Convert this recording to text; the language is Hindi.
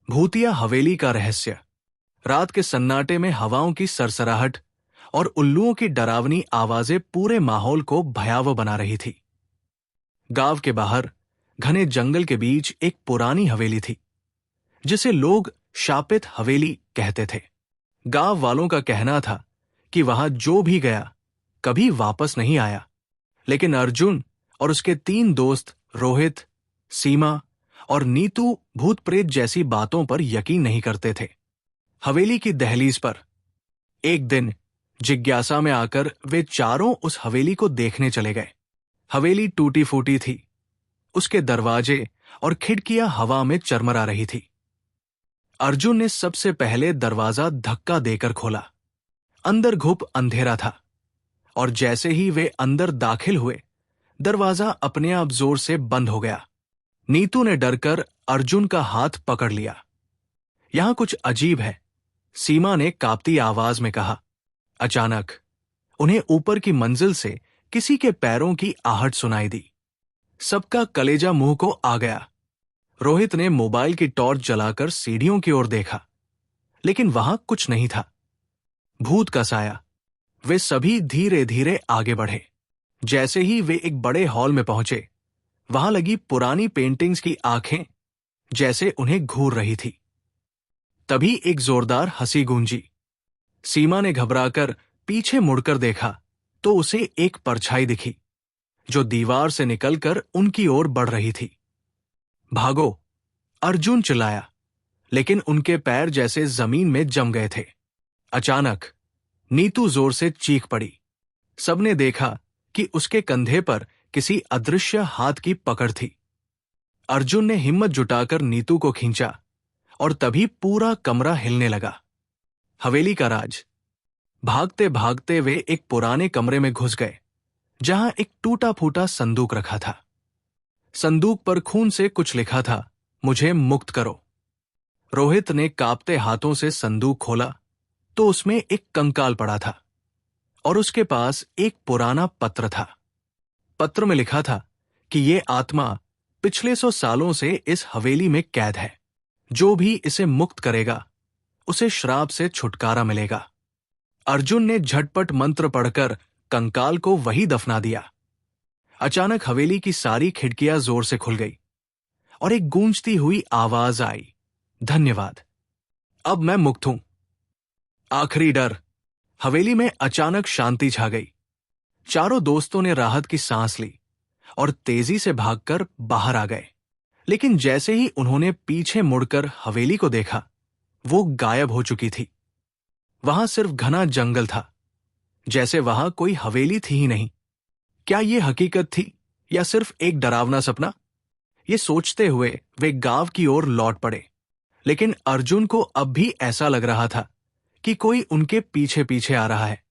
भूतिया हवेली का रहस्य। रात के सन्नाटे में हवाओं की सरसराहट और उल्लुओं की डरावनी आवाजें पूरे माहौल को भयावह बना रही थी। गांव के बाहर घने जंगल के बीच एक पुरानी हवेली थी, जिसे लोग शापित हवेली कहते थे। गांव वालों का कहना था कि वहां जो भी गया कभी वापस नहीं आया। लेकिन अर्जुन और उसके 3 दोस्त रोहित, सीमा और नीतू भूत प्रेत जैसी बातों पर यकीन नहीं करते थे। हवेली की दहलीज पर एक दिन जिज्ञासा में आकर वे चारों उस हवेली को देखने चले गए। हवेली टूटी फूटी थी, उसके दरवाजे और खिड़कियां हवा में चरमरा रही थी। अर्जुन ने सबसे पहले दरवाजा धक्का देकर खोला। अंदर घुप अंधेरा था, और जैसे ही वे अंदर दाखिल हुए, दरवाजा अपने आप जोर से बंद हो गया। नीतू ने डरकर अर्जुन का हाथ पकड़ लिया। यहां कुछ अजीब है, सीमा ने कांपती आवाज में कहा। अचानक उन्हें ऊपर की मंजिल से किसी के पैरों की आहट सुनाई दी। सबका कलेजा मुंह को आ गया। रोहित ने मोबाइल की टॉर्च जलाकर सीढ़ियों की ओर देखा, लेकिन वहां कुछ नहीं था। भूत का साया। वे सभी धीरे धीरे आगे बढ़े। जैसे ही वे एक बड़े हॉल में पहुंचे, वहां लगी पुरानी पेंटिंग्स की आंखें जैसे उन्हें घूर रही थी। तभी एक जोरदार हंसी गूंजी। सीमा ने घबराकर पीछे मुड़कर देखा तो उसे एक परछाई दिखी, जो दीवार से निकलकर उनकी ओर बढ़ रही थी। भागो! अर्जुन चिल्लाया, लेकिन उनके पैर जैसे जमीन में जम गए थे। अचानक नीतू जोर से चीख पड़ी। सबने देखा कि उसके कंधे पर किसी अदृश्य हाथ की पकड़ थी। अर्जुन ने हिम्मत जुटाकर नीतू को खींचा, और तभी पूरा कमरा हिलने लगा। हवेली का राज। भागते भागते वे एक पुराने कमरे में घुस गए, जहां एक टूटा फूटा संदूक रखा था। संदूक पर खून से कुछ लिखा था, मुझे मुक्त करो। रोहित ने कांपते हाथों से संदूक खोला तो उसमें एक कंकाल पड़ा था, और उसके पास एक पुराना पत्र था। पत्र में लिखा था कि ये आत्मा पिछले 100 सालों से इस हवेली में कैद है। जो भी इसे मुक्त करेगा, उसे श्राप से छुटकारा मिलेगा। अर्जुन ने झटपट मंत्र पढ़कर कंकाल को वहीं दफना दिया। अचानक हवेली की सारी खिड़कियां जोर से खुल गई, और एक गूंजती हुई आवाज आई, धन्यवाद, अब मैं मुक्त हूं। आखिरी डर। हवेली में अचानक शांति छा गई। चारों दोस्तों ने राहत की सांस ली और तेजी से भागकर बाहर आ गए। लेकिन जैसे ही उन्होंने पीछे मुड़कर हवेली को देखा, वो गायब हो चुकी थी। वहां सिर्फ घना जंगल था, जैसे वहां कोई हवेली थी ही नहीं। क्या ये हकीकत थी या सिर्फ एक डरावना सपना? ये सोचते हुए वे गांव की ओर लौट पड़े। लेकिन अर्जुन को अब भी ऐसा लग रहा था कि कोई उनके पीछे पीछे आ रहा है।